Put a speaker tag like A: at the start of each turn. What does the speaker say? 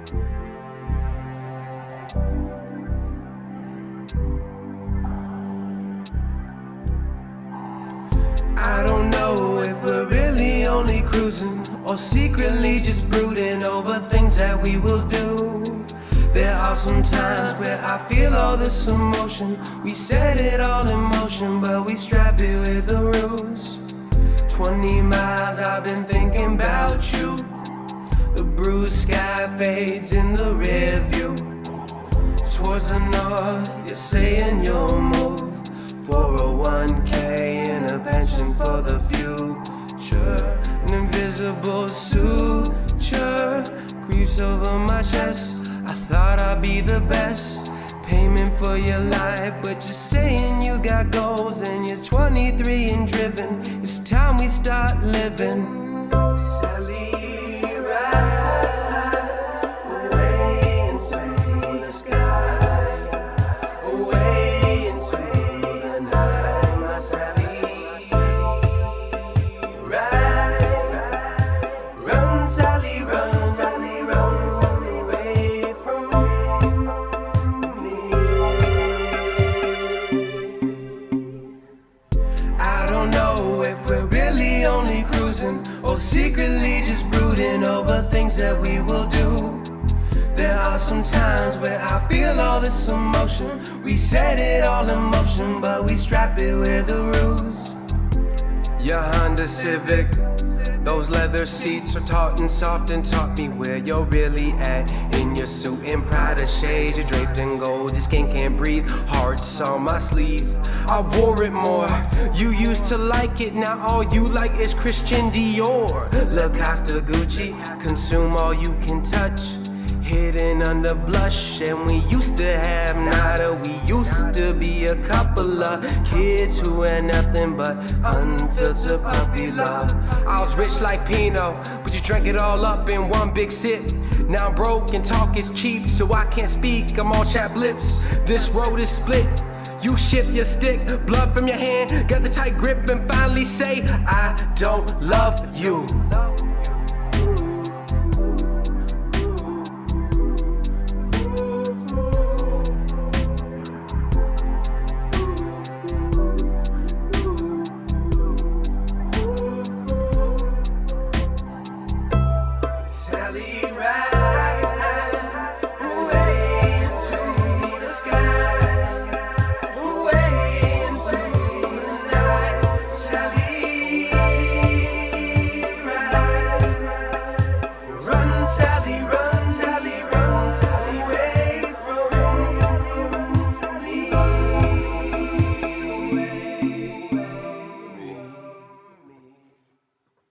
A: I don't know if we're really only cruising or secretly just brooding over things that we will do. There are some times where I feel all this emotion. We set it all in motion, but we strap it with a ruse. 20 miles I've been thinking about you. The bruised sky fades in the rear view. Towards the north, you're saying you'll move for a 1K and a pension for the future. An invisible suture creeps over my chest. I thought I'd be the best payment for your life, but you're saying you got goals and you're 23 and driven. It's time we start living. Sally, ride away into the sky, away into the night, my Sally. Ride, run, Sally, run, Sally, run, Sally, away from me. I don't know if we're really only cruising or secretly just brooding over things that we will do. There are some times where I feel all this emotion. We set it all in motion, but we strap it with a ruse. Your Honda Civic, those leather seats are taut and soft and taught me where you're really at. In your suit and Prada shades, you're draped in gold, your skin can't breathe. Hearts on my sleeve, I wore it more. You used to like it, now all you like is Christian Dior. Lacoste Gucci, consume all you can touch. Hidden under blush, and we used to have nada. We used to be a couple of kids who had nothing but unfiltered puppy love. I was rich like Pinot, but you drank it all up in one big sip. Now I'm broke and talk is cheap, so I can't speak, I'm all chapped lips. This road is split. You shift your stick, blood from your hand, got the tight grip and finally say, I don't love you.